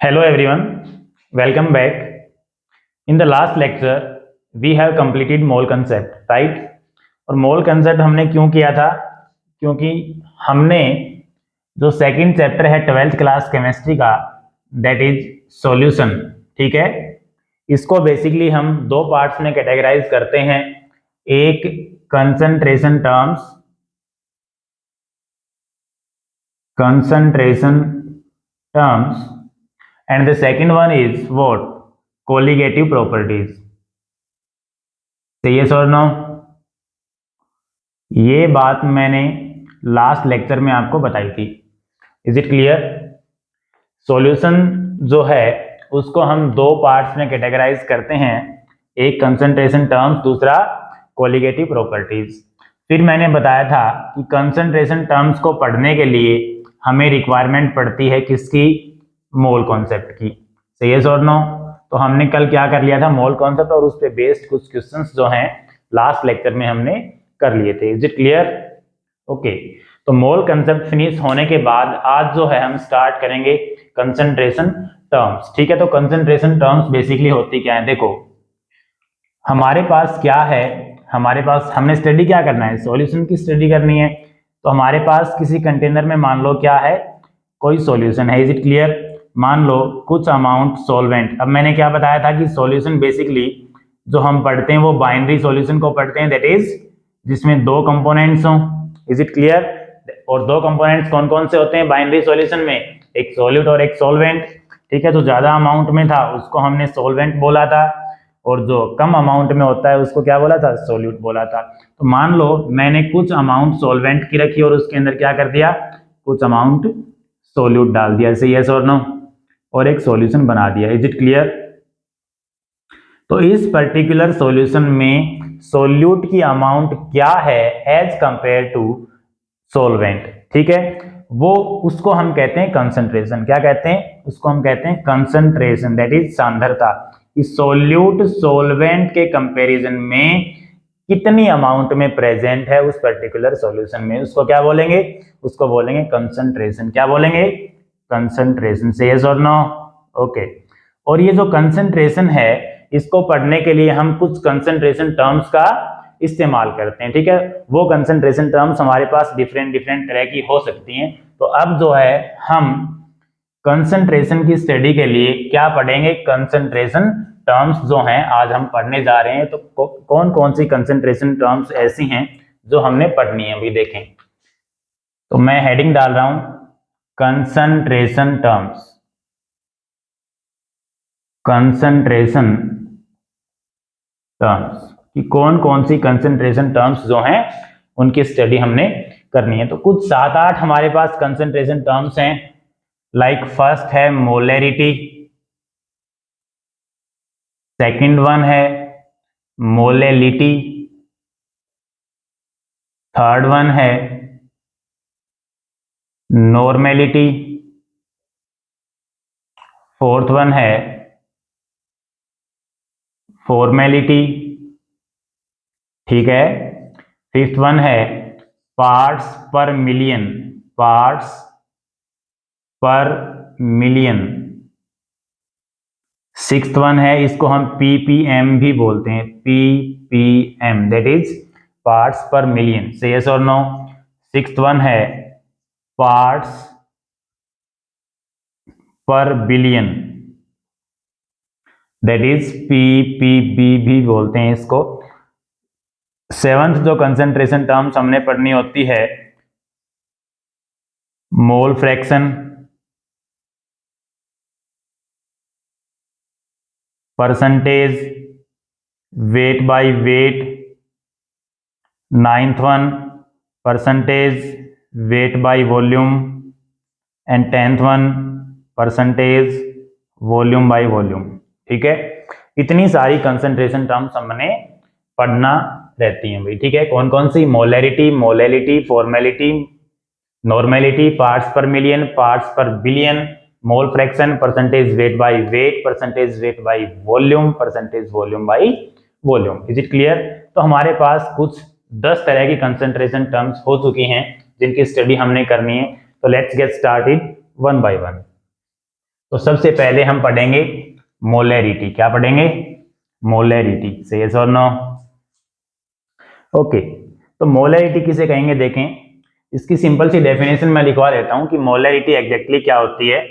Hello everyone, welcome back. In the last lecture, we have completed mole concept, right? और मोल concept हमने क्यों किया था? क्योंकि हमने जो सेकंड चैप्टर है 12th क्लास केमिस्ट्री का, दैट इज सॉल्यूशन, ठीक है। इसको बेसिकली हम दो पार्ट्स में कैटेगराइज करते हैं, एक concentration terms and the second one is what? Colligative properties. Say yes or no? ये बात मैंने लास्ट लेक्चर में आपको बताई थी। Is it clear? सॉल्यूशन जो है उसको हम दो पार्ट्स में कैटेगराइज करते हैं, एक कंसंट्रेशन टर्म्स, दूसरा कोलिगेटिव प्रॉपर्टीज। फिर मैंने बताया था कि कंसंट्रेशन टर्म्स को पढ़ने के लिए हमें रिक्वायरमेंट पड़ती है किसकी? मोल कॉन्सेप्ट की। सही है और नो? तो हमने कल क्या कर लिया था? मोल कॉन्सेप्ट, और उस पे बेस्ड कुछ क्वेश्चंस जो हैं लास्ट लेक्चर में हमने कर लिए थे। Is it clear? ओके, तो मोल कंसेप्ट फिनिश होने के बाद आज जो है हम स्टार्ट करेंगे कंसंट्रेशन टर्म्स, ठीक है। तो कंसंट्रेशन टर्म्स बेसिकली होती क्या है? देखो, हमारे पास क्या है, हमारे पास हमने स्टडी क्या करना है? सॉल्यूशन की स्टडी करनी है। तो हमारे पास किसी कंटेनर में मान लो क्या है, कोई सॉल्यूशन है। Is it clear? मान लो कुछ अमाउंट सॉल्वेंट। अब मैंने क्या बताया था कि सॉल्यूशन बेसिकली जो हम पढ़ते हैं वो बाइनरी सॉल्यूशन को पढ़ते हैं, दैट इज जिसमें दो कंपोनेंट्स हों। Is it clear? और दो कंपोनेंट्स कौन कौन से होते हैं बाइनरी सॉल्यूशन में? एक सॉल्यूट और एक सॉल्वेंट, ठीक है। जो ज्यादा अमाउंट में था उसको हमने सॉल्वेंट बोला था, और जो कम अमाउंट में होता है उसको क्या बोला था? सॉल्यूट बोला था। तो मान लो मैंने कुछ अमाउंट सॉल्वेंट की रखी और उसके अंदर क्या कर दिया? कुछ अमाउंट सॉल्यूट डाल दिया, जैसे यस और नो, और एक सॉल्यूशन बना दिया। Is it clear? तो इस पर्टिकुलर सॉल्यूशन में सॉल्यूट की अमाउंट क्या है एज कंपेयर टू सॉल्वेंट, ठीक है। वो उसको हम कहते हैं कंसंट्रेशन। क्या कहते हैं? उसको हम कहते हैं कंसंट्रेशन, दैट इज सांद्रता। इस सॉल्यूट सॉल्वेंट के कंपैरिजन में कितनी अमाउंट में प्रेजेंट है उस पर्टिकुलर सॉल्यूशन में, उसको क्या बोलेंगे? उसको बोलेंगे कंसंट्रेशन। क्या बोलेंगे? कंसंट्रेशन। से यस और नो? ओके। और ये जो कंसंट्रेशन है इसको पढ़ने के लिए हम कुछ कंसंट्रेशन टर्म्स का इस्तेमाल करते हैं, ठीक है। वो कंसंट्रेशन टर्म्स हमारे पास डिफरेंट डिफरेंट तरह की हो सकती हैं। तो अब जो है हम कंसंट्रेशन की स्टडी के लिए क्या पढ़ेंगे? कंसंट्रेशन टर्म्स जो हैं आज हम पढ़ने जा रहे हैं। तो कौन कौन सी कंसंट्रेशन टर्म्स ऐसी हैं जो हमने पढ़नी है, अभी देखें। तो मैं हेडिंग डाल रहा हूं कंसंट्रेशन टर्म्स। कंसंट्रेशन टर्म्स कि कौन कौन सी कंसंट्रेशन टर्म्स जो हैं उनकी स्टडी हमने करनी है। तो कुछ 7-8 हमारे पास कंसंट्रेशन टर्म्स हैं। लाइक फर्स्ट है मोलैरिटी, सेकंड वन है मोलेलिटी, थर्ड वन है नॉर्मेलिटी, फोर्थ वन है फॉर्मेलिटी, ठीक है। फिफ्थ वन है parts per million, parts per million. Sixth one है, इसको हम पीपीएम भी बोलते हैं, ppm, that is parts per million. से यस और नो? सिक्स्थ वन है parts per billion, that is PPB भी बोलते हैं इसको। सेवंथ जो कंसंट्रेशन टर्म्स हमने पढ़नी होती है मोल fraction, percentage, weight by wait. Ninth one percentage weight by volume, and tenth one percentage volume by volume, ठीक है। इतनी सारी कंसंट्रेशन टर्म्स हमने पढ़ना रहती हैं भाई, ठीक है। कौन कौन सी? Molarity, molality, formality, normality, parts per million, parts per billion, mole fraction, percentage weight by weight, percentage weight by volume, percentage volume by volume. Is it clear? तो हमारे पास कुछ 10 तरह की कंसंट्रेशन टर्म्स हो चुकी हैं जिनकी स्टडी हमने करनी है। तो let's get started one by one. तो सबसे पहले हम पढ़ेंगे मोलैरिटी। क्या पढ़ेंगे? मोलैरिटी। से यस और नो? ओके, तो मोलैरिटी किसे कहेंगे? देखें, इसकी सिंपल सी डेफिनेशन मैं लिखवा देता हूं कि मोलैरिटी एग्जैक्टली क्या होती है।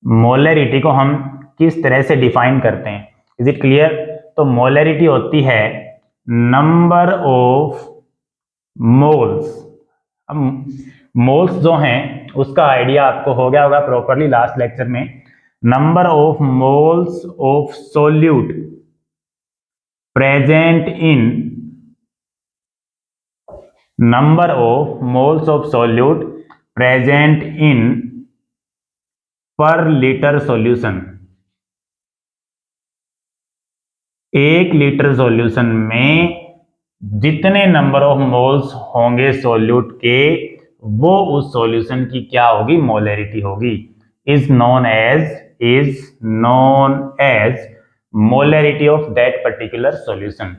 मोलैरिटी को हम किस तरह से डिफाइन करते हैं? Is it clear? तो मोलैरिटी होती है नंबर ऑफ मोल्स। अब मोल्स जो हैं उसका आइडिया आपको हो गया होगा प्रॉपरली लास्ट लेक्चर में। Number of moles of solute present in number of moles of solute present in per liter solution। 1 litre solution में जितने नंबर ऑफ मोल्स होंगे सॉल्यूट के, वो उस सॉल्यूशन की क्या होगी? मोलैरिटी होगी। Is known as molarity of that particular solution.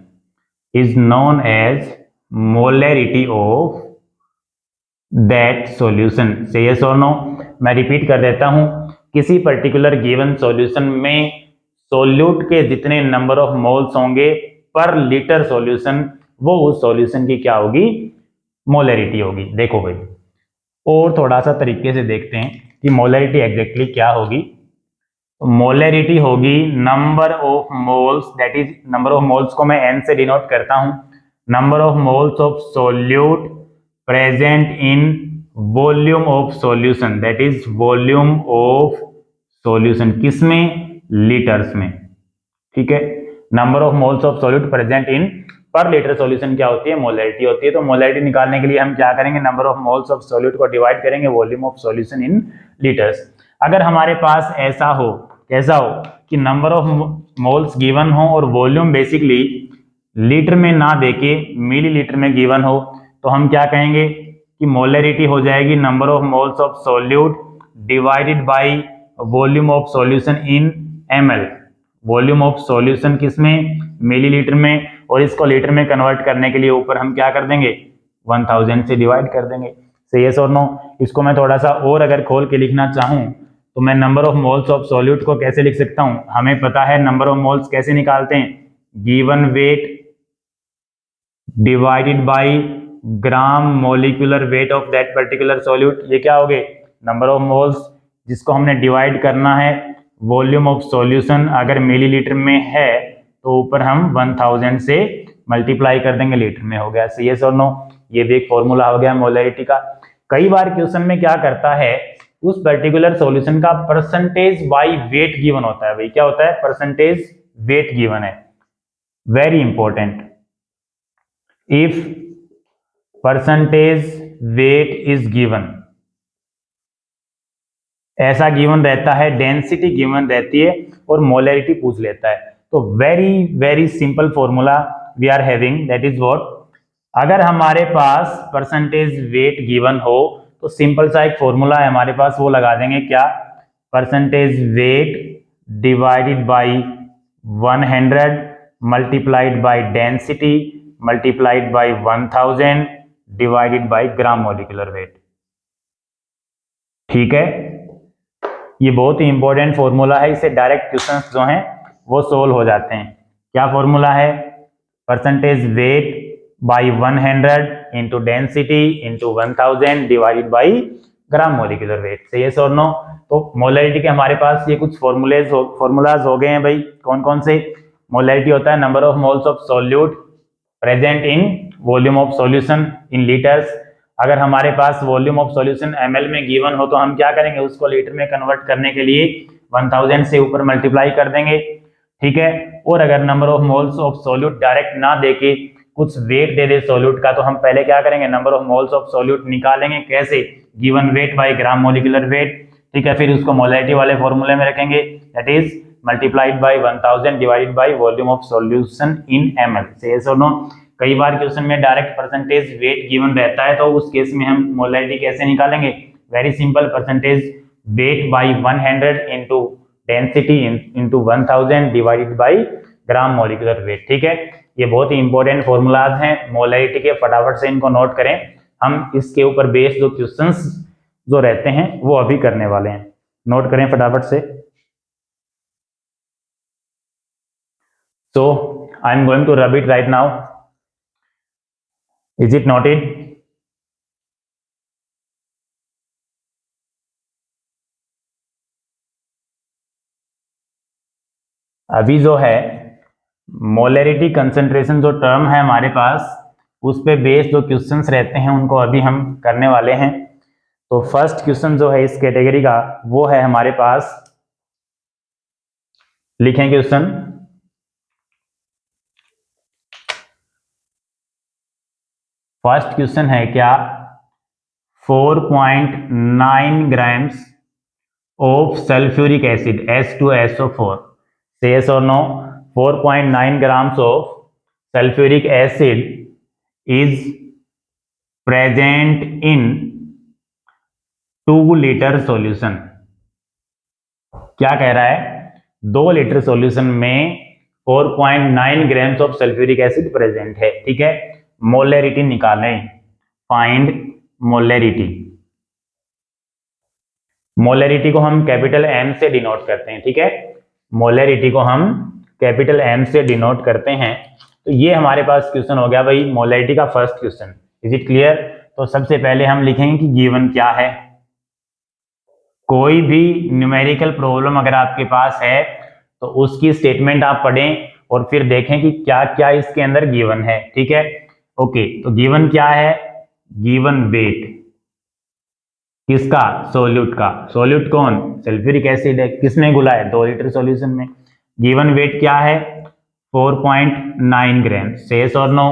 Is known as molarity of that solution. Say yes और नो? मैं रिपीट कर देता हूं, किसी पर्टिकुलर गिवन सॉल्यूशन में सॉल्यूट के जितने नंबर ऑफ मोल्स होंगे पर लीटर सॉल्यूशन, वो उस सॉल्यूशन की क्या होगी? मोलैरिटी होगी। देखो भाई, और थोड़ा सा तरीके से देखते हैं कि मोलैरिटी एग्जैक्टली क्या होगी। मोलैरिटी होगी number of moles, that is number of moles को मैं n से डिनोट करता हूं। Number of moles of solute present in volume of solution, that is volume of solution. किसमें? लीटर्स में। ठीक है, number of moles of solute present in पर लीटर सॉल्यूशन क्या होती है? मोलैरिटी होती है। तो मोलैरिटी निकालने के लिए हम क्या करेंगे? Number of moles of solute को डिवाइड करेंगे volume of solution in litres. अगर हमारे पास ऐसा हो, कैसा हो कि नंबर ऑफ मोल्स गिवन हो और वॉल्यूम बेसिकली लीटर में ना देके मिलीलीटर में गिवन हो, तो हम क्या कहेंगे कि मोलैरिटी हो जाएगी number of moles of solute divided by volume of solution in ml। Volume of solution किसमें? मिलीलीटर में। और इसको लीटर में कन्वर्ट करने के लिए ऊपर हम क्या कर देंगे? 1000 से डिवाइड कर देंगे। से यस और नो? इसको मैं थोड़ा सा और अगर खोल के लिखना चाहूं तो मैं number of moles of solute को कैसे लिख सकता हूं? हमें पता है नंबर ऑफ मोल्स कैसे निकालते हैं? Given weight divided by gram molecular weight of that particular solute. ये क्या हो गए? नंबर ऑफ मोल्स, जिसको हमने डिवाइड करना है वॉल्यूम ऑफ सॉल्यूशन। अगर मिलीलीटर में है तो ऊपर हम 1000 से मल्टीप्लाई कर देंगे, लीटर में हो गया। सी यस और नो? ये भी एक फॉर्मूला हो गया मोलैरिटी का। कई बार क्वेश्चन में क्या करता है, उस पर्टिकुलर सॉल्यूशन का परसेंटेज बाय वेट गिवन होता है। भाई क्या होता है? परसेंटेज वेट गिवन है। Very important, if percentage wait is given, ऐसा गिवन रहता है, डेंसिटी गिवन रहती है और मोलैरिटी पूछ लेता है, तो very very simple formula we are having, that is what. अगर हमारे पास परसेंटेज वेट गिवन हो तो सिंपल सा एक फॉर्मूला है हमारे पास, वो लगा देंगे। क्या? Percentage weight divided by 100 multiplied by density multiplied by 1000 divided by gram molecular wait. ठीक है, ये बहुत ही इंपॉर्टेंट फॉर्मूला है, इससे डायरेक्ट क्वेश्चंस जो हैं वो सोल्व हो जाते हैं। क्या फॉर्मूला है? Percentage weight bye 100 into density into 1000 divided by gram molecular wait. से यस और नो? तो मोलैरिटी के हमारे पास ये कुछ फॉर्मूलाज हो गए हैं भाई। कौन कौन से? मोलैरिटी होता है number of moles of solute present in volume of solution in litres. अगर हमारे पास वॉल्यूम ऑफ सॉल्यूशन ml में गिवन हो तो हम क्या करेंगे? उसको लीटर में कन्वर्ट करने के लिए 1000 से ऊपर मल्टीप्लाई कर देंगे। ठीक है, और अगर number of moles of solute direct ना देके कुछ वेट दे दे सॉल्यूट का, तो हम पहले क्या करेंगे? Number of moles of solute निकालेंगे। कैसे? Given weight by gram molecular wait. ठीक है, फिर उसको मोलैरिटी वाले फॉर्मूले में रखेंगे, that is multiplied by 1000 divided by volume of solution in ml। से यस और नो? कई बार क्वेश्चन में डायरेक्ट परसेंटेज वेट गिवन रहता है, तो उस केस में हम मोलैरिटी कैसे निकालेंगे? Very simple, percentage weight bye 100 into density into 1000 divided by gram molecular wait. ठीक है, ये बहुत ही इंपॉर्टेंट फॉर्मूलाज हैं मोलैरिटी के, फटाफट से इनको नोट करें। हम इसके ऊपर बेस्ड जो क्वेश्चंस जो रहते हैं वो अभी करने वाले हैं। नोट करें फटाफट से। So I am going to rub it right now. Is it noted? अभी जो है मोलरिटी कंसंट्रेशन जो टर्म है हमारे पास, उस पे बेस्ड जो क्वेश्चंस रहते हैं उनको अभी हम करने वाले हैं। तो फर्स्ट क्वेश्चन जो है इस कैटेगरी का वो है हमारे पास, लिखें क्वेश्चन। फर्स्ट क्वेश्चन है क्या 4.9 grams of sulfuric acid H2SO4, say yes or no? 4.9 grams of sulfuric acid is present in 2 liter solution। क्या कह रहा है? 2 लीटर सॉल्यूशन में 4.9 grams of sulphuric acid present है। ठीक है, मोलरिटी निकालें। Find molarity. मोलरिटी को हम कैपिटल एम से डिनोट करते हैं। ठीक है, मोलरिटी को हम कैपिटल एम से डिनोट करते हैं। तो ये हमारे पास क्वेश्चन हो गया भाई मोलरिटी का first question. Is it clear? तो सबसे पहले हम लिखेंगे कि गिवन क्या है। कोई भी न्यूमेरिकल प्रॉब्लम अगर आपके पास है तो उसकी स्टेटमेंट आप पढ़ें और फिर देखें कि क्या क्या इसके अंदर गिवन है। ठीक है, ओके। तो गिवन क्या है? गिवन वेट किसका? सोल्यूट का। सोल्यूट कौन? सल्फ्यूरिक एसिड है। किसने घुला है? 2 लीटर सॉल्यूशन में। गिवन वेट क्या है? 4.9 ग्राम। से यस और नो?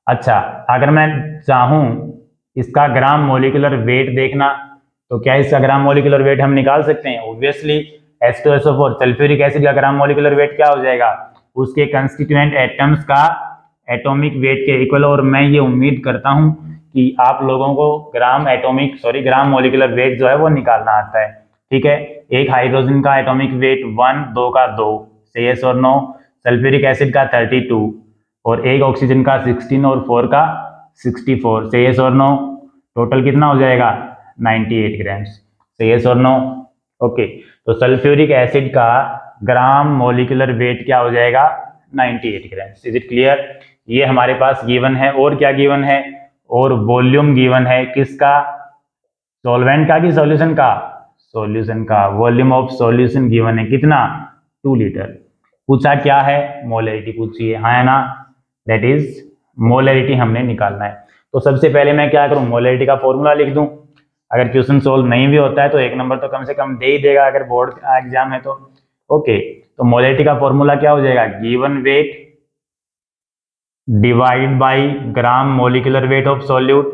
अच्छा, अगर मैं चाहूं इसका ग्राम मोलिकुलर वेट देखना तो क्या इसका ग्राम मोलिकुलर वेट हम निकाल सकते हैं? ऑब्वियसली H2SO4 सल्फ्यूरिक एसिड का ग्राम मोलिकुलर वेट क्या हो जाएगा? उसके कंस्टिट्यूएंट एटम्स का एटॉमिक वेट के इक्वल। और मैं ये उम्मीद करता हूं कि आप लोगों को ग्राम मोलिकुलर वेट जो है वो निकालना आता है। ठीक है, एक हाइड्रोजन का एटॉमिक वेट 1, 2 का 2, से यस और नो? सल्फ्यूरिक एसिड का 32 और एक ऑक्सीजन का 16 और 4 का 64, से यस और नो? टोटल कितना हो जाएगा? 98 ग्राम्स। से यस और नो? ओके, तो सल्फ्यूरिक एसिड का ग्राम मोलिकुलर वेट क्या हो जाएगा? 98 ग्राम्स। Is it clear? ये हमारे पास गिवन है। और क्या गिवन है? और वॉल्यूम गिवन है। किसका? सॉल्वेंट का कि सॉल्यूशन का? सॉल्यूशन का। वॉल्यूम ऑफ सॉल्यूशन गिवन है कितना? 2 लीटर। पूछा क्या है? मोलरिटी पूछी है, हाँ है ना? दैट इज मोलरिटी हमने निकालना है। तो सबसे पहले मैं क्या करूं? मोलरिटी का फॉर्मूला लिख दूं। अगर क्वेश्चन सोल्व नहीं भी होता है तो 1 नंबर तो कम से कम दे ही देगा अगर बोर्ड का एग्जाम है तो। ओके, तो मोलरिटी का फॉर्मूला क्या हो जाएगा? Given weight divide by gram molecular weight of solute.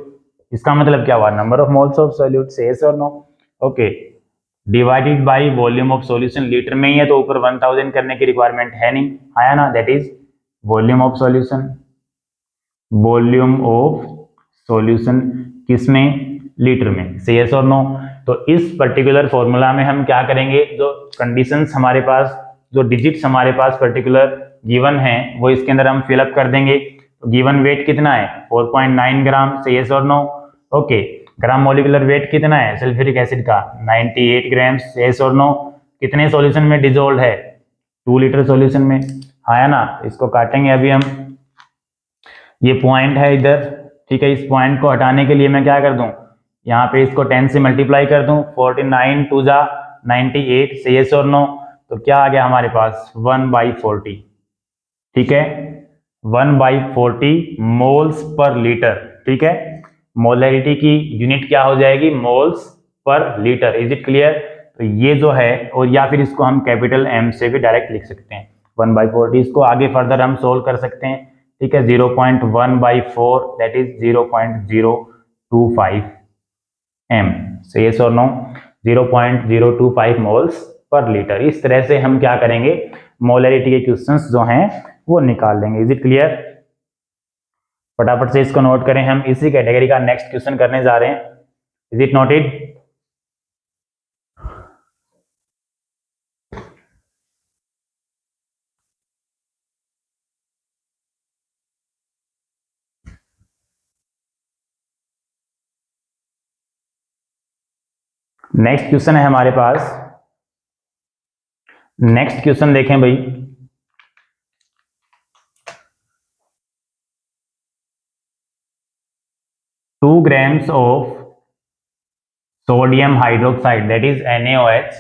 इसका मतलब क्या हुआ? Number of moles of solute. Say yes और no? Okay, divided by volume of solution. Litre में ही है तो ऊपर 1000 करने की रिक्वायरमेंट है नहीं, आया ना? That is volume of solution. Volume of solution किसमें? लीटर में। से यस और नो? तो इस पर्टिकुलर फॉर्मूला में हम क्या करेंगे? जो कंडीशंस हमारे पास, जो डिजिट्स हमारे पास पर्टिकुलर गिवन है वो इसके अंदर हम फिलअप कर देंगे। तो गिवन वेट कितना है? 4.9 ग्राम। से यस और no? Okay, gram molecular weight कितना है सल्फ्यूरिक एसिड का? 98 ग्राम। से यस और नो? कितने सॉल्यूशन में डिजोल्व है? 2 लीटर सॉल्यूशन में, आया ना? इसको काटेंगे अभी हम। ये पॉइंट है इधर। ठीक है, इस पॉइंट को हटाने के लिए मैं क्या कर दूं? यहाँ पे इसको 10 से मल्टीप्लाई कर दूं। 49 2 जा 98। से यस और नो? तो क्या आ गया हमारे पास? 1/40। ठीक है, 1/40 मोल्स पर लीटर। ठीक है, मोलरिटी की यूनिट क्या हो जाएगी? Moles per litre. Is it clear? तो ये जो है, और या फिर इसको हम कैपिटल एम से भी डायरेक्ट लिख सकते हैं 1/40। इसको आगे फर्दर हम सोल्व कर सकते हैं। ठीक है, 0.1/4 दैट इज 0.025 एम। से यस और नो? 0.025 moles per litre. इस तरह से हम क्या करेंगे? मोलरिटी के क्वेश्चंस जो हैं वो निकाल लेंगे। Is it clear? फटाफट से इसको नोट करें। हम इसी कैटेगरी का नेक्स्ट क्वेश्चन करने जा रहे हैं। Is it noted? Next question है हमारे पास नेक्स्ट क्वेश्चन देखें भाई। 2 grams of sodium hydroxide, that is NaOH,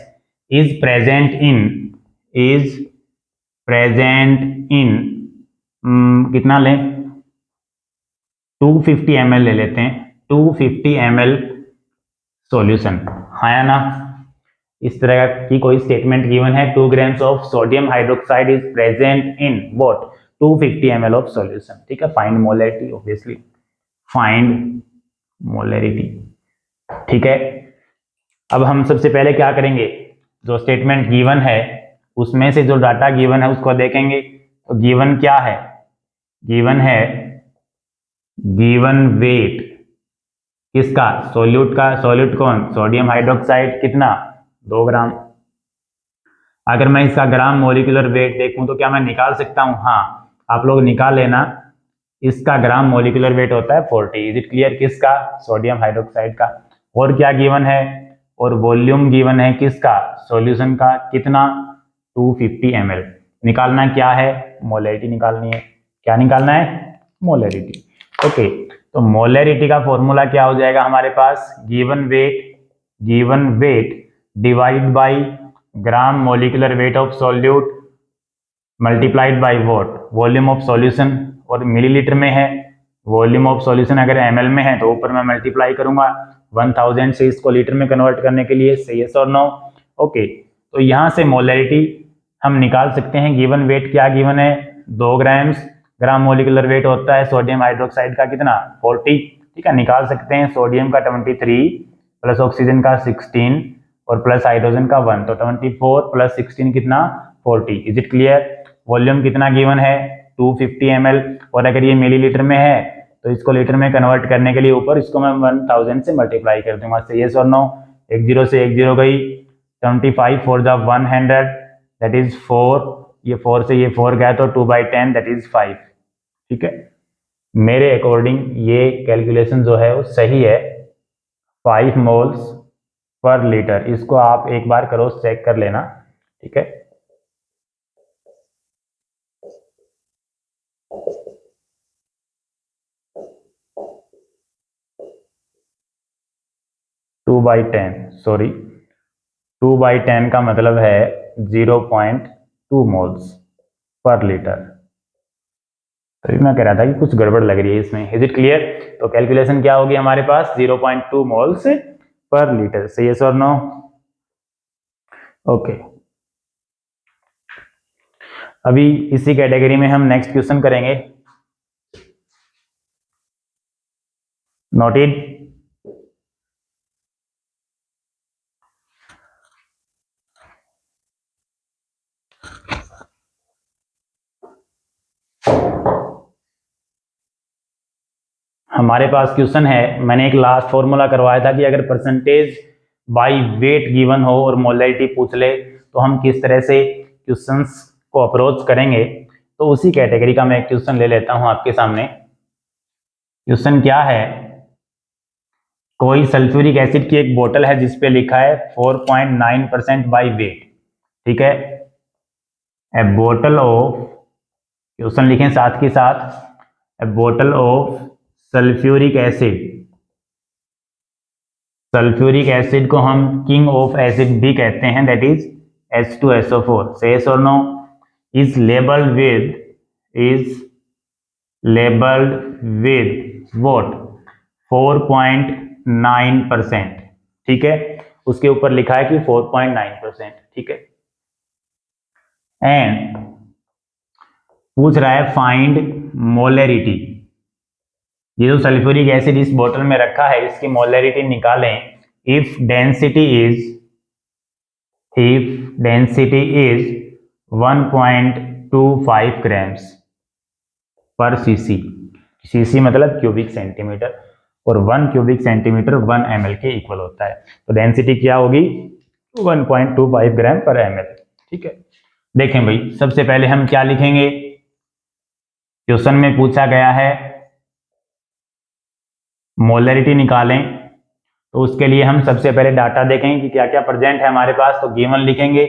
is present in कितना लें, 250 ml ले लेते हैं, 250 ml सॉल्यूशन, हाँ या ना। इस तरह की कोई स्टेटमेंट गिवन है, 2 grams of sodium hydroxide is present in what, 250 ml of solution. ठीक है, find molarity, obviously find molarity. ठीक है, अब हम सबसे पहले क्या करेंगे, जो स्टेटमेंट गिवन है उसमें से जो डाटा गिवन है उसको देखेंगे। तो गिवन क्या है, गिवन है गिवन वेट किसका, सोल्यूट का। सोल्यूट कौन, सोडियम हाइड्रोक्साइड, कितना, 2 ग्राम। अगर मैं इसका ग्राम मोलिकुलर वेट देखूं तो क्या मैं निकाल सकता हूं, हाँ आप लोग निकाल लेना। इसका ग्राम मोलिकुलर वेट होता है 40। इज इट क्लियर, किसका, सोडियम हाइड्रोक्साइड का। और क्या गिवन है, और वॉल्यूम गिवन है किसका, सॉल्यूशन का, कितना, 250 ml। निकालना क्या है, मोलैरिटी निकालनी है। क्या निकालना है, मोलैरिटी। ओके, तो मोलैरिटी का फॉर्मूला क्या हो जाएगा हमारे पास, given weight divide by gram molecular weight of solute multiplied by what, volume of solution. और मिलीलीटर में है, वॉल्यूम ऑफ सॉल्यूशन अगर ml में है तो ऊपर मैं मल्टीप्लाई करूंगा 1000 से इसको लीटर में कन्वर्ट करने के लिए, सही है और नो। ओके, तो यहां से मोलैरिटी हम निकाल सकते हैं। गिवन वेट क्या गिवन है, 2 ग्राम्स, ग्राम मोलिकुलर वेट होता है सोडियम हाइड्रोक्साइड का कितना, 40। ठीक है, निकाल सकते हैं सोडियम का 23 प्लस ऑक्सीजन का 16 और प्लस हाइड्रोजन का 1, तो 24 प्लस 16 कितना, 40। Is it clear. वॉल्यूम कितना गिवन है, 250 ml, और अगर ये मिलीलीटर में है तो इसको लीटर में कन्वर्ट करने के लिए ऊपर इसको मैं 1000 से मल्टीप्लाई कर दूंगा, सही है और नो। 1 0 से 1 0 गई, 75 4 जा 100, दैट इज 4, ये 4 से ये 4 गया तो 2/10 दैट इज 5। ठीक है, मेरे अकॉर्डिंग ये कैलकुलेशन जो है वो सही है, 5 मोल्स पर लीटर। इसको आप एक बार क्रॉस चेक कर लेना। ठीक है, टू बाई टेन का मतलब है 0.2 मोल्स पर लीटर। तो मैं कह रहा था कि कुछ गड़बड़ लग रही है इसमें। इज इट क्लियर, तो कैलकुलेशन क्या होगी हमारे पास, 0.2 मोल्स पर लीटर, सही है और नो। ओके, अभी इसी कैटेगरी में हम नेक्स्ट क्वेश्चन करेंगे। नोटेड, हमारे पास क्वेश्चन है, मैंने एक लास्ट फॉर्मूला करवाया था कि अगर परसेंटेज बाय वेट गिवन हो और मोलैरिटी पूछ ले तो हम किस तरह से क्वेश्चंस को अप्रोच करेंगे। तो उसी कैटेगरी का मैं एक क्वेश्चन ले लेता हूं आपके सामने। क्वेश्चन क्या है, कोई सल्फ्यूरिक एसिड की एक बोतल है जिसपे लिखा है 4.9% बाय वेट। ठीक है, ए बोतल ऑफ, क्वेश्चन लिखें साथ के साथ, ए बोतल of sulphuric acid, sulphuric acid को हम किंग ऑफ एसिड भी कहते हैं, दैट इज H2SO4, से और no, is labelled with what, 4.9%। ठीक है, उसके ऊपर लिखा है कि 4.9%। ठीक है, एंड पूछ रहा है फाइंड मोलैरिटी। ये जो सल्फ्यूरिक एसिड इस बोतल में रखा है इसकी मोलैरिटी निकालें। इफ डेंसिटी इज 1.25 ग्राम्स पर सीसी, सीसी मतलब क्यूबिक सेंटीमीटर, और 1 क्यूबिक सेंटीमीटर 1 ml के इक्वल होता है। तो डेंसिटी क्या होगी, 1.25 ग्राम पर ml। ठीक है, देखें भाई, सबसे पहले हम क्या लिखेंगे, क्वेश्चन में पूछा गया है मोलैरिटी निकालें, तो उसके लिए हम सबसे पहले डाटा देखेंगे कि क्या क्या प्रेजेंट है हमारे पास। तो गिवन लिखेंगे,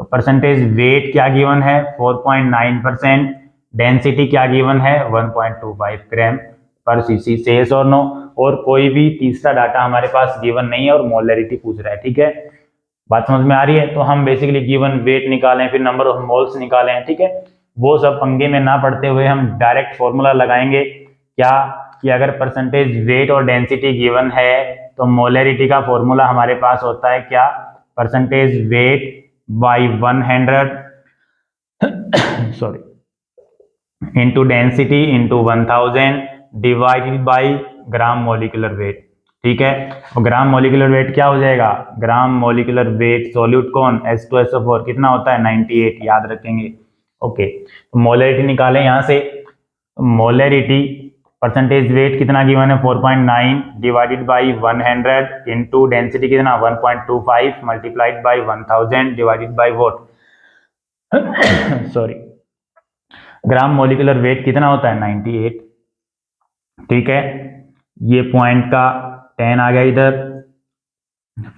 तो परसेंटेज वेट क्या गिवन है 4.9%, डेंसिटी क्या गिवन है 1.25 ग्राम पर सीसी, से यस और नो। और कोई भी तीसरा डाटा हमारे पास गिवन नहीं है और मोलरिटी पूछ रहा है, ठीक है। बात समझ में आ रही है? तो हम बेसिकली गिवन वेट निकालें, फिर नंबर ऑफ मोल्स निकालें, ठीक है। वो सब पंगे में ना पड़ते हुए हम डायरेक्ट फॉर्मूला लगाएंगे क्या, कि अगर परसेंटेज वेट और डेंसिटी गिवन है तो मोलरिटी का फॉर्मूला हमारे पास होता है क्या, percentage weight by 100 sorry into density into 1000 divided by gram molecular wait, ठीक है। और ग्राम मोलिकुलर वेट क्या हो जाएगा, ग्राम मोलिकुलर वेट सॉल्यूट कौन H2SO4 कितना होता है 98, याद रखेंगे। ओके, तो मोलरिटी निकालें यहाँ से। मोलरिटी परसेंटेज वेट कितना गिवन है 4.9 डिवाइडेड बाई 100 इंटू डेंसिटी कितना 1.25 multiplied by 1000 divided by vote sorry gram molecular weight कितना होता है 98, ठीक है। ये पॉइंट का 10 आ गया इधर,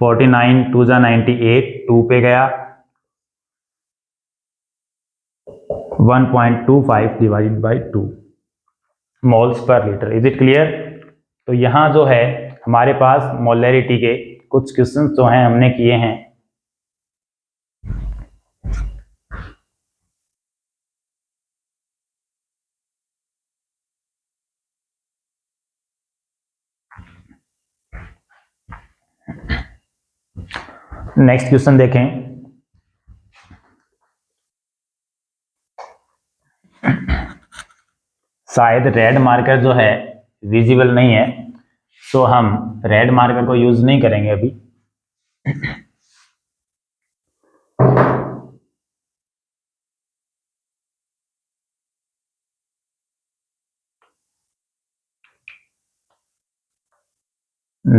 49 2 98, 2 पे गया 1.25 divided by 2 moles per litre. Is it clear? तो यहाँ जो है हमारे पास मोलरिटी के कुछ क्वेश्चंस जो हैं हमने किए हैं। नेक्स्ट क्वेश्चन देखें। शायद रेड मार्कर जो है विजिबल नहीं है, तो हम रेड मार्कर को यूज नहीं करेंगे अभी।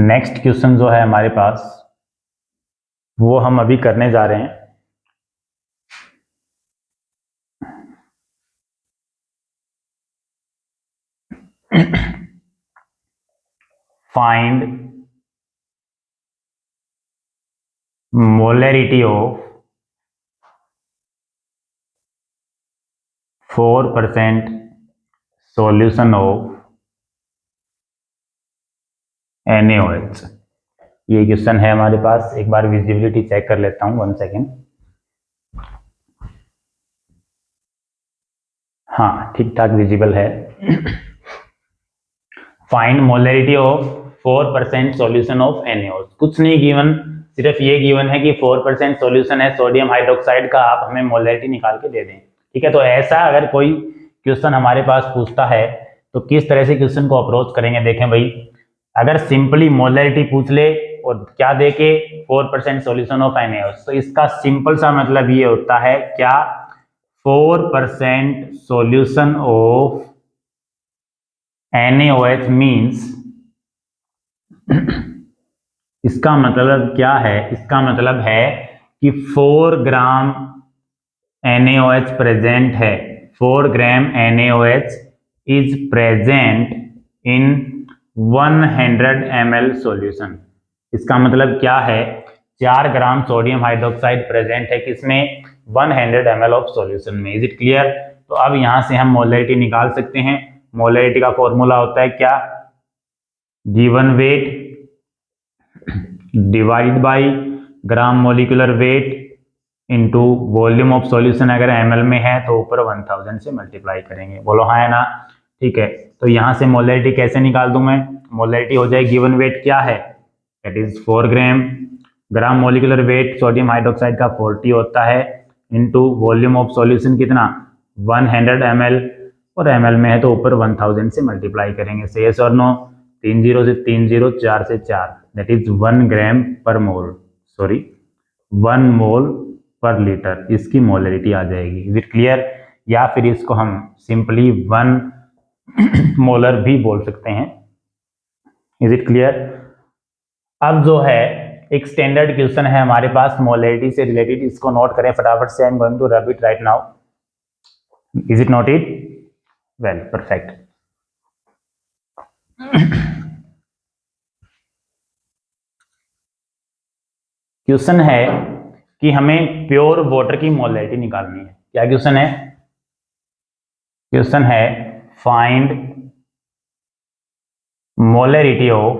नेक्स्ट क्वेश्चन जो है हमारे पास वो हम अभी करने जा रहे हैं। Find molarity of 4% solution of NaOH। ये क्वेश्चन है हमारे पास, एक बार विजिबिलिटी चेक कर लेता हूं, 1 सेकेंड। हाँ, ठीक ठाक विजिबल है। Find molarity of 4% solution of NaOH। कुछ नहीं गिवन, सिर्फ ये गिवन है कि 4% सॉल्यूशन है सोडियम हाइड्रोक्साइड का, आप हमें मोलरिटी निकाल के दे दें, ठीक है। तो ऐसा अगर कोई क्वेश्चन हमारे पास पूछता है तो किस तरह से क्वेश्चन को अप्रोच करेंगे, देखें भाई। अगर सिंपली मोलरिटी पूछ ले और क्या दे के 4% सॉल्यूशन ऑफ NaOH, तो इसका सिंपल सा मतलब ये होता है क्या, 4% सॉल्यूशन ऑफ NaOH मीन्स इसका मतलब क्या है, इसका मतलब है कि 4 ग्राम NaOH प्रेजेंट है, 4 ग्राम NaOH is present in 100 ml solution. इसका मतलब क्या है, 4 ग्राम सोडियम हाइड्रोक्साइड प्रेजेंट है किसमें, 100 ml ऑफ सॉल्यूशन में। Is it clear? तो अब यहां से हम मोलरिटी निकाल सकते हैं। मोलरिटी का फॉर्मूला होता है क्या, given weight divide by gram molecular weight into volume of solution. अगर ml में है तो ऊपर 1000 से मल्टीप्लाई करेंगे, बोलो हाँ है ना, ठीक है। तो यहां से मोलरिटी कैसे निकाल दूं मैं, मोलरिटी हो जाए गिवन वेट क्या है, that is 4 gram, gram molecular wait sodium hydroxide का 40 होता है, इंटू वॉल्यूम ऑफ सॉल्यूशन कितना 100 ml, और ml में है तो ऊपर 1000 से मल्टीप्लाई करेंगे, से यस और नो। 3 0 से 3 0, 4 से 4, दैट इज 1 ग्राम पर मोल, सॉरी 1 मोल पर लीटर, इसकी मोलरिटी आ जाएगी। Is it clear? या फिर इसको हम सिंपली 1 मोलर भी बोल सकते हैं। Is it clear? अब जो है एक स्टैंडर्ड क्वेश्चन है हमारे पास मोलरिटी से रिलेटेड, इसको नोट करें फटाफट से। I am going to rub it right now. Is it noted? Well, perfect. Question है कि हमें प्योर वाटर की मोलैरिटी निकालनी है। क्या क्वेश्चन है? क्वेश्चन है find molarity of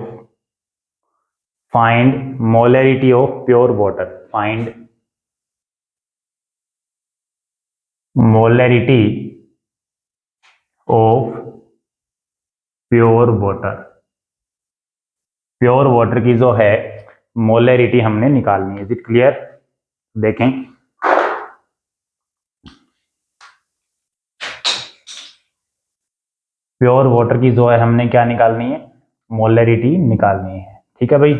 pure water. Find molarity of pure water. Pure water की जो है मोलैरिटी हमने निकालनी है। Is it clear? देखें, प्योर वाटर की जो है हमने क्या निकालनी है? मोलैरिटी निकालनी है। ठीक है भाई,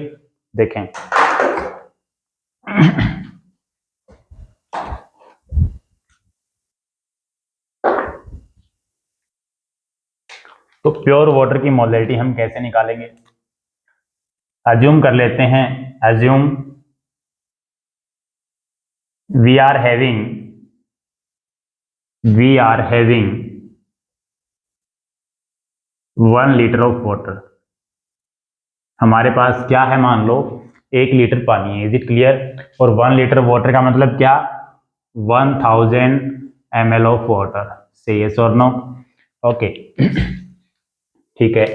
देखें तो प्योर वाटर की मोलैरिटी हम कैसे निकालेंगे? अज्यूम कर लेते हैं, assume we are having 1 litre of water. हमारे पास क्या है? मान लो 1 लीटर पानी है। Is it clear? और 1 लीटर वाटर का मतलब क्या? 1000 ml ऑफ वाटर। से यस और नो? ओके ठीक है।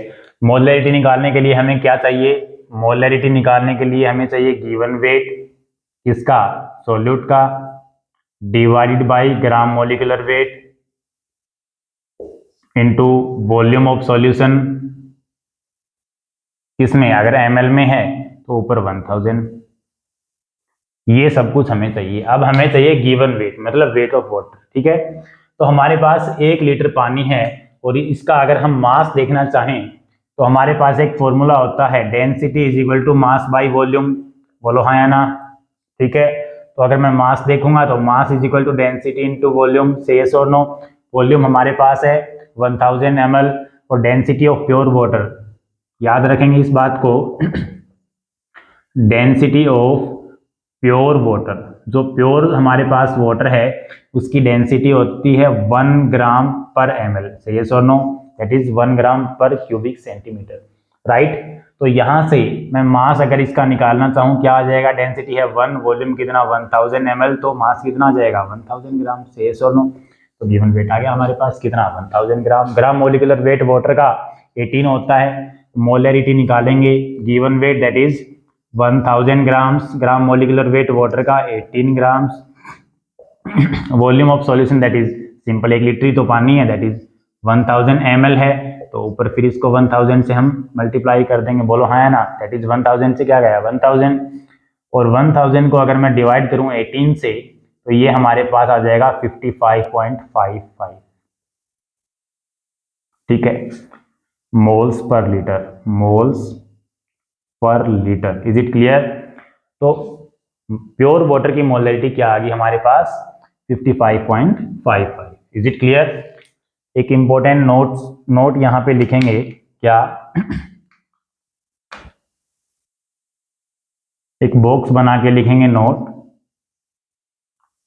मोलैरिटी निकालने के लिए हमें क्या चाहिए? मोलैरिटी निकालने के लिए हमें चाहिए गिवन वेट किसका? सॉल्यूट का, divided by gram molecular weight into volume of solution. किसमें? अगर ml में है तो ऊपर 1000। ये सब कुछ हमें चाहिए। अब हमें चाहिए गिवन वेट, मतलब वेट ऑफ वाटर। ठीक है, तो हमारे पास 1 लीटर पानी है और इसका अगर हम मास देखना चाहें तो हमारे पास एक फॉर्मूला होता है, density is equal to mass by volume. बोलो हाँ या ना? ठीक है, तो अगर मैं मास देखूंगा तो mass is equal to density into volume. Say yes और नो? वॉल्यूम हमारे पास है 1000 ml और डेंसिटी ऑफ प्योर वाटर, याद रखेंगे इस बात को, डेंसिटी ऑफ प्योर वाटर, जो प्योर हमारे पास वाटर है उसकी डेंसिटी होती है 1 ग्राम पर ml। सही है और नो? दैट इज 1 ग्राम पर क्यूबिक सेंटीमीटर। राइट, तो यहां से मैं मास अगर इसका निकालना चाहूं, क्या आ जाएगा? डेंसिटी है 1, वॉल्यूम कितना? 1000 ml, तो मास कितना आ जाएगा? 1000 ग्राम। सही है और नो? तो गिवन वेट आ गया हमारे पास कितना? 1000 gram. Gram molecular weight water का 18 होता है। मोलैरिटी निकालेंगे, given weight that is 1000 grams, gram molecular weight water का 18 grams, volume of solution that is simple 1 litre ही तो पानी है, दैट इज 1000 ml है, तो ऊपर फिर इसको 1000 से हम मल्टीप्लाई कर देंगे। बोलो हाँ है ना? दैट इज 1000 से क्या गया? 1000, और 1000 को अगर मैं डिवाइड करूं 18 से तो ये हमारे पास आ जाएगा 55.55। ठीक है, moles per litre, moles per litre. Is it clear? तो प्योर वाटर की मोलैरिटी क्या आ गई हमारे पास? 55.55। Is it clear? एक इंपॉर्टेंट नोट यहां पे लिखेंगे, क्या? एक बॉक्स बना के लिखेंगे note,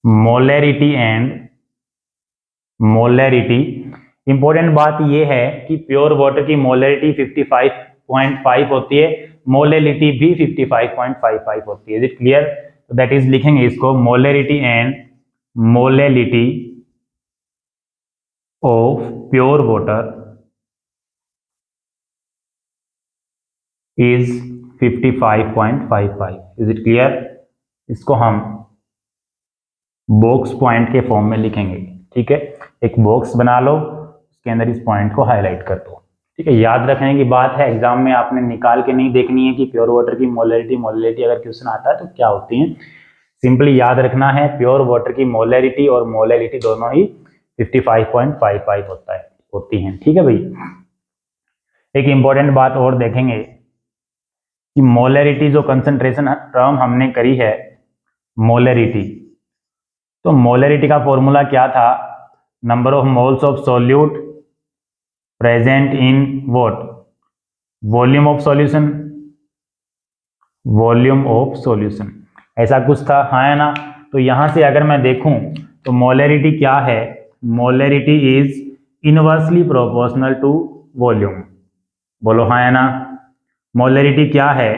molarity and molarity. Important बात यह है कि प्योर वाटर की मोलैरिटी 55.5 होती है, मोलैरिटी भी 55.55 होती है। Is it clear? तो दैट इज लिखेंगे इसको, molarity and molarity of pure water is 55.55। Is it clear? इसको हम बॉक्स पॉइंट के फॉर्म में लिखेंगे। ठीक है, एक बॉक्स बना लो, उसके अंदर इस पॉइंट को हाईलाइट कर दो। ठीक है, याद रखने की बात है, एग्जाम में आपने निकाल के नहीं देखनी है कि प्योर वाटर की मोलैरिटी अगर क्वेश्चन आता है तो क्या होती है। सिंपली याद रखना है, प्योर वाटर की मोलैरिटी और मोलैरिटी दोनों ही 55.55 होती हैं। ठीक है भाई, एक इंपॉर्टेंट बात और देखेंगे कि मोलैरिटी जो कंसंट्रेशन टर्म हमने करी है, मोलैरिटी, तो मोलैरिटी का फॉर्मूला क्या था? Number of moles of solute present in what? Volume of solution, volume of solution, ऐसा कुछ था, हाँ है ना? तो यहां से अगर मैं देखूं तो मोलैरिटी क्या है? Molarity is inversely proportional to volume. बोलो हाँ है ना? मोलैरिटी क्या है?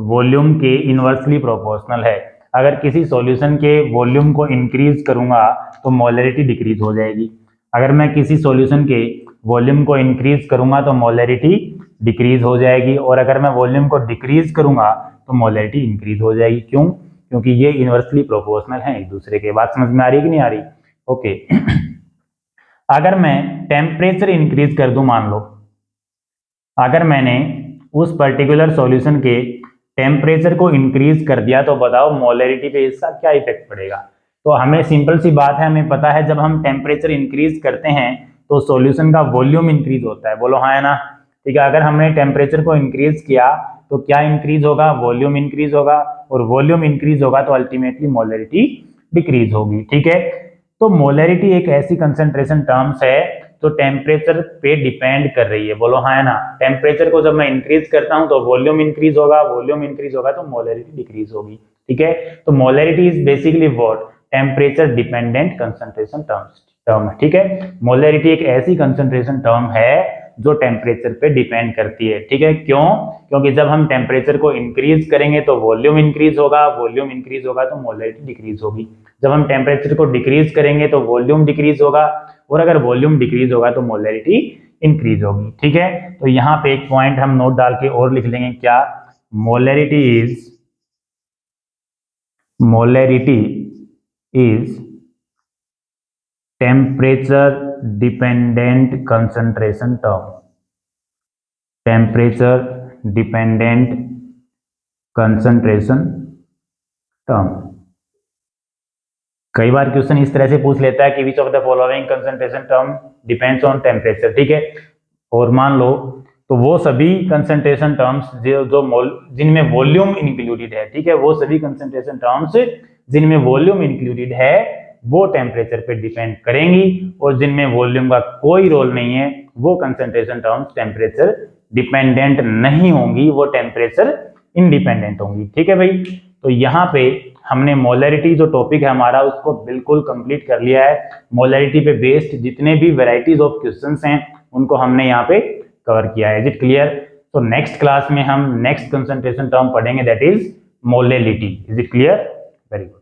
वॉल्यूम के इनवर्सली प्रोपोर्शनल है। अगर किसी सॉल्यूशन के वॉल्यूम को इंक्रीज करूंगा तो मोलैरिटी डिक्रीज हो जाएगी, अगर मैं किसी सॉल्यूशन के वॉल्यूम को इंक्रीज करूंगा तो मोलैरिटी डिक्रीज हो जाएगी, और अगर मैं वॉल्यूम को डिक्रीज करूंगा तो मोलैरिटी इंक्रीज हो जाएगी। क्यों? क्योंकि ये इनवर्सली प्रोपोर्शनल हैं एक दूसरे के। बात समझ में आ रही कि नहीं आ रही? ओके। अगर मैं टेम्परेचर इंक्रीज कर दूं, मान लो अगर मैंने उस पर्टिकुलर सॉल्यूशन के टेम्परेचर को इंक्रीज कर दिया तो बताओ मोलैरिटी पे इसका क्या इफेक्ट पड़ेगा। तो हमें सिंपल सी बात है, हमें पता है जब हम टेम्परेचर इंक्रीज करते हैं तो सॉल्यूशन का वॉल्यूम इंक्रीज होता है। बोलो हाँ है ना? ठीक है, अगर हमने टेम्परेचर को इंक्रीज किया तो क्या इंक्रीज होगा? वॉल्यूम इंक्रीज होगा, और वॉल्यूम इंक्रीज होगा तो अल्टीमेटली मोलैरिटी डिक्रीज होगी। ठीक है, तो मोलैरिटी एक ऐसी कंसंट्रेशन टर्म्स है जो टेम्परेचर पे डिपेंड कर रही है। बोलो हाँ है ना? टेम्परेचर को जब मैं इंक्रीज करता हूं तो वॉल्यूम इंक्रीज होगा, वॉल्यूम इंक्रीज होगा तो मोलैरिटी डिक्रीज होगी। ठीक है, तो molarity is basically what? Temperature dependent concentration term. ठीक है, मोलैरिटी एक ऐसी कंसंट्रेशन टर्म है जो टेम्परेचर पे डिपेंड करती है। ठीक है, क्यों? क्योंकि जब हम टेम्परेचर को इंक्रीज करेंगे तो वॉल्यूम इंक्रीज होगा, वॉल्यूम इंक्रीज होगा तो मोलैरिटी डिक्रीज होगी। जब हम टेम्परेचर को डिक्रीज करेंगे तो वॉल्यूम डिक्रीज होगा, और अगर वॉल्यूम डिक्रीज होगा तो मोलैरिटी इंक्रीज होगी। ठीक है, तो यहाँ पे एक पॉइंट हम नोट डाल के और लिख लेंगे, क्या? Molarity is temperature dependent concentration term. Temperature dependent concentration term. कई बार क्वेश्चन इस तरह से पूछ लेता है कि which of the following concentration term depends on temperature. ठीक है, और मान लो तो वो सभी कंसंट्रेशन टर्म्स जिनमें वॉल्यूम इंक्लूडेड है, ठीक है, वो सभी कंसंट्रेशन टर्म्स जिनमें वॉल्यूम इंक्लूडेड है वो टेम्परेचर पे डिपेंड करेंगी, और जिनमें वॉल्यूम का कोई रोल नहीं है वो कंसंट्रेशन टर्म्स टेम्परेचर डिपेंडेंट नहीं होंगी, वो टेम्परेचर इंडिपेंडेंट होंगी। ठीक है भाई, तो यहाँ पे हमने मोलैरिटी जो टॉपिक है हमारा उसको बिल्कुल कंप्लीट कर लिया है। मोलैरिटी पे बेस्ड जितने भी वेराइटीज ऑफ क्वेश्चंस हैं उनको हमने यहाँ पे कवर किया है। Is it clear? तो नेक्स्ट क्लास में हम नेक्स्ट कंसंट्रेशन टर्म पढ़ेंगे, that is molality. Is it clear? Very good.